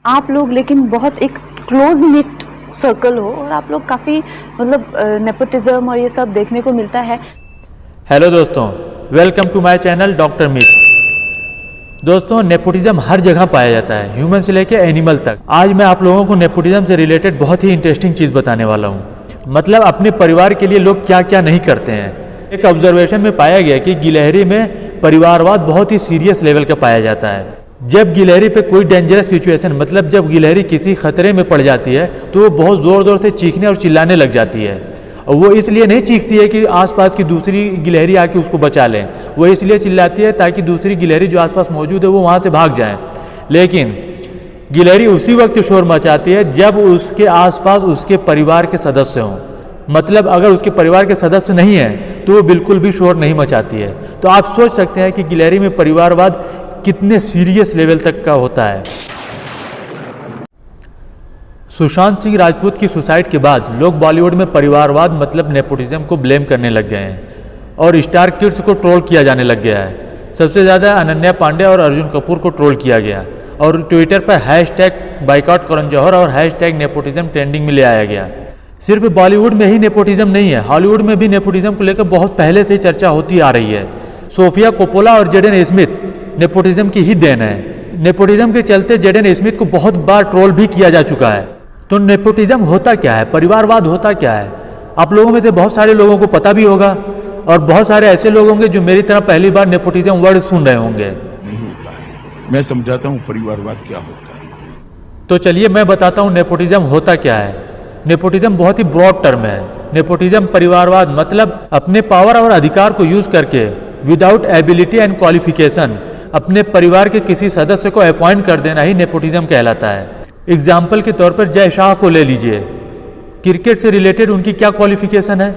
आप लोग लेकिन बहुत एक क्लोज निट सर्कल हो और आप लोग काफ़ी मतलब नेपोटिज्म और ये सब देखने को मिलता है। हेलो दोस्तों, welcome to my channel doctor Mit. दोस्तों, नेपोटिज्म हर जगह पाया जाता है, ह्यूमन से लेकर एनिमल तक। आज मैं आप लोगों को नेपोटिज्म से रिलेटेड बहुत ही इंटरेस्टिंग चीज़ बताने वाला हूँ। मतलब अपने परिवार के लिए लोग क्या क्या नहीं करते हैं। एक ऑब्जर्वेशन में पाया गया कि गिलहरी में परिवारवाद बहुत ही सीरियस लेवल का पाया जाता है। जब गिलहरी पे कोई डेंजरस सिचुएशन, मतलब जब गिलहरी किसी खतरे में पड़ जाती है तो वो बहुत ज़ोर ज़ोर से चीखने और चिल्लाने लग जाती है। और वो इसलिए नहीं चीखती है कि आसपास की दूसरी गिलहरी आके उसको बचा लें, वो इसलिए चिल्लाती है ताकि दूसरी गिलहरी जो आसपास मौजूद है वो वहाँ से भाग जाए। लेकिन गिलहरी उसी वक्त शोर मचाती है जब उसके आसपास उसके परिवार के सदस्य हों। मतलब अगर उसके परिवार के सदस्य नहीं हैं तो वो बिल्कुल भी शोर नहीं मचाती है। तो आप सोच सकते हैं कि गिलहरी में परिवारवाद कितने सीरियस लेवल तक का होता है। सुशांत सिंह राजपूत की सुसाइड के बाद लोग बॉलीवुड में परिवारवाद मतलब नेपोटिज्म को ब्लेम करने लग गए हैं और स्टार किड्स को ट्रोल किया जाने लग गया है। सबसे ज़्यादा अनन्या पांडे और अर्जुन कपूर को ट्रोल किया गया और ट्विटर पर #बाइकआउट करण जौहर और #नेपोटिज्म ट्रेंडिंग में ले आया गया। सिर्फ बॉलीवुड में ही नेपोटिज्म नहीं है, हॉलीवुड में भी नेपोटिज्म को लेकर बहुत पहले से चर्चा होती आ रही है। सोफिया कोपोला और जेडन स्मिथ नेपोटिज्म की ही देन है। नेपोटिज्म के चलते जेडन स्मिथ को बहुत बार ट्रोल भी किया जा चुका है। तो नेपोटिज्म होता क्या है, परिवारवाद होता क्या है? आप लोगों में से बहुत सारे लोगों को पता भी होगा और बहुत सारे ऐसे लोग होंगे जो मेरी तरह पहली बार नेपोटिज्म वर्ड सुन रहे होंगे। नहीं होता है। मैं समझाता हूँ परिवारवाद क्या होता है। तो चलिए मैं बताता हूँ नेपोटिज्म होता क्या है। नेपोटिज्म बहुत ही ब्रॉड टर्म है। नेपोटिज्म परिवारवाद मतलब अपने पावर और अधिकार को यूज करके विदाउट एबिलिटी एंड क्वालिफिकेशन अपने परिवार के किसी सदस्य को अपॉइंट कर देना ही नेपोटिज्म कहलाता है। एग्जाम्पल के तौर पर जय शाह को ले लीजिए। क्रिकेट से रिलेटेड उनकी क्या क्वालिफिकेशन है,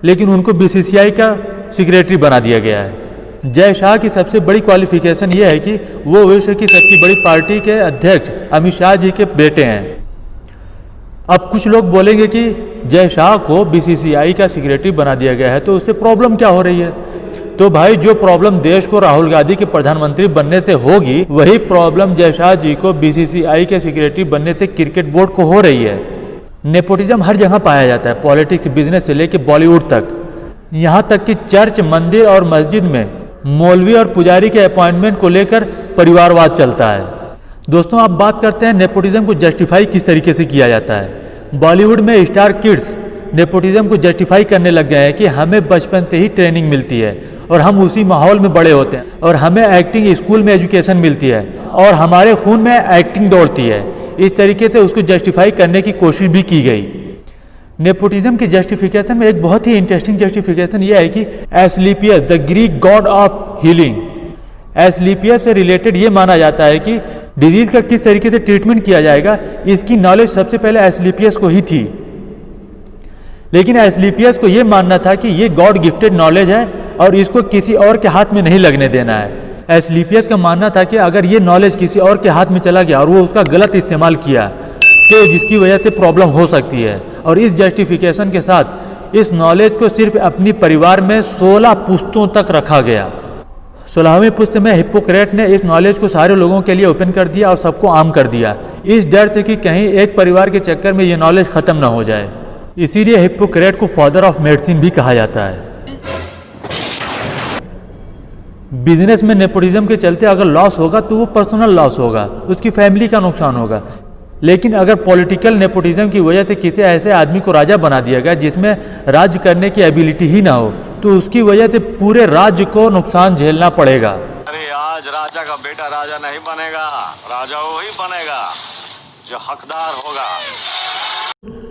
लेकिन उनको बीसीसीआई का सेक्रेटरी बना दिया गया है। जय शाह की सबसे बड़ी क्वालिफिकेशन यह है कि वो विश्व की सबसे बड़ी पार्टी के अध्यक्ष अमित शाह जी के बेटे हैं। अब कुछ लोग बोलेंगे कि जय शाह को बीसीसीआई का सेक्रेटरी बना दिया गया है तो उससे प्रॉब्लम क्या हो रही है? तो भाई, जो प्रॉब्लम देश को राहुल गांधी के प्रधानमंत्री बनने से होगी वही प्रॉब्लम जय शाह जी को बीसीसीआई के सेक्रेटरी बनने से क्रिकेट बोर्ड को हो रही है। नेपोटिज्म हर जगह पाया जाता है, पॉलिटिक्स, बिजनेस से लेकर बॉलीवुड तक। यहाँ तक कि चर्च, मंदिर और मस्जिद में मौलवी और पुजारी के अपॉइंटमेंट को लेकर परिवारवाद चलता है। दोस्तों, आप बात करते हैं नेपोटिज्म को जस्टिफाई किस तरीके से किया जाता है। बॉलीवुड में स्टार किड्स नेपोटिज्म को जस्टिफाई करने लग गए हैं कि हमें बचपन से ही ट्रेनिंग मिलती है और हम उसी माहौल में बड़े होते हैं और हमें एक्टिंग स्कूल में एजुकेशन मिलती है और हमारे खून में एक्टिंग दौड़ती है। इस तरीके से उसको जस्टिफाई करने की कोशिश भी की गई। नेपोटिज्म की जस्टिफिकेशन में एक बहुत ही इंटरेस्टिंग जस्टिफिकेशन यह है कि Asclepius, the Greek God of healing, Asclepius से रिलेटेड ये माना जाता है कि डिजीज का किस तरीके से ट्रीटमेंट किया जाएगा इसकी नॉलेज सबसे पहले एस्क्लेपियस को ही थी। लेकिन एस्क्लेपियस को यह मानना था कि ये गॉड गिफ्टेड नॉलेज है और इसको किसी और के हाथ में नहीं लगने देना है। एस्क्लेपियस का मानना था कि अगर ये नॉलेज किसी और के हाथ में चला गया और वो उसका गलत इस्तेमाल किया तो जिसकी वजह से प्रॉब्लम हो सकती है। और इस जस्टिफिकेशन के साथ इस नॉलेज को सिर्फ अपनी परिवार में 16 पुश्तों तक रखा गया। 16वें पुश्त में हिप्पोक्रेट ने इस नॉलेज को सारे लोगों के लिए ओपन कर दिया और सबको आम कर दिया, इस डर से कि कहीं एक परिवार के चक्कर में ये नॉलेज खत्म ना हो जाए। इसीलिए हिप्पोक्रेट को फादर ऑफ मेडिसिन भी कहा जाता है। बिजनेस में नेपोटिज्म के चलते अगर लॉस होगा तो वो पर्सनल लॉस होगा, उसकी फैमिली का नुकसान होगा। लेकिन अगर पॉलिटिकल नेपोटिज्म की वजह से किसी ऐसे आदमी को राजा बना दिया गया जिसमें राज्य करने की एबिलिटी ही ना हो तो उसकी वजह से पूरे राज्य को नुकसान झेलना पड़ेगा। अरे आज राजा का बेटा राजा नहीं बनेगा, राजा वही बनेगा जो हकदार होगा।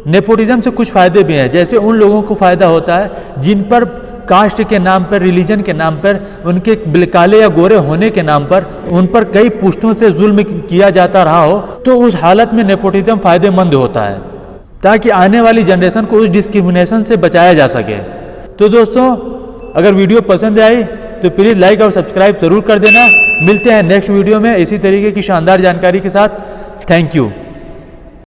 नेपोटिज्म से कुछ फायदे भी हैं, जैसे उन लोगों को फायदा होता है जिन पर कास्ट के नाम पर, रिलीजन के नाम पर, उनके काले या गोरे होने के नाम पर उन पर कई पुश्तों से जुल्म किया जाता रहा हो, तो उस हालत में नेपोटिज्म फायदेमंद होता है ताकि आने वाली जनरेशन को उस डिस्क्रिमिनेशन से बचाया जा सके। तो दोस्तों, अगर वीडियो पसंद आई तो प्लीज़ लाइक और सब्सक्राइब ज़रूर कर देना। मिलते हैं नेक्स्ट वीडियो में इसी तरीके की शानदार जानकारी के साथ। Thank you.